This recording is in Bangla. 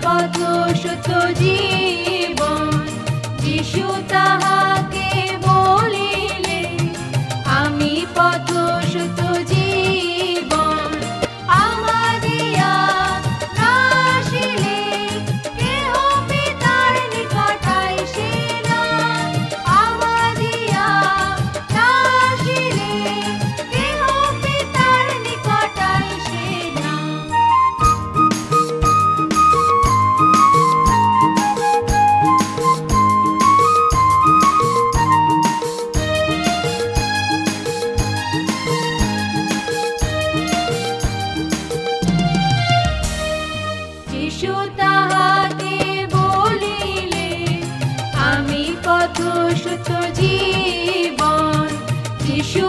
পথ সত্য জীবন। যিশু তাহাকে বলিলে, আমি পথ সত্য জীবন। আমাদিয়া নাসিলে কেহ পিতার নিকট আইসে না। আমাদিয়া নাসিলে কেহ পিতার নিকট আইসে না। যিশু তাহাকে বলিলে, আমি পথ সত্য জীবন। যিশু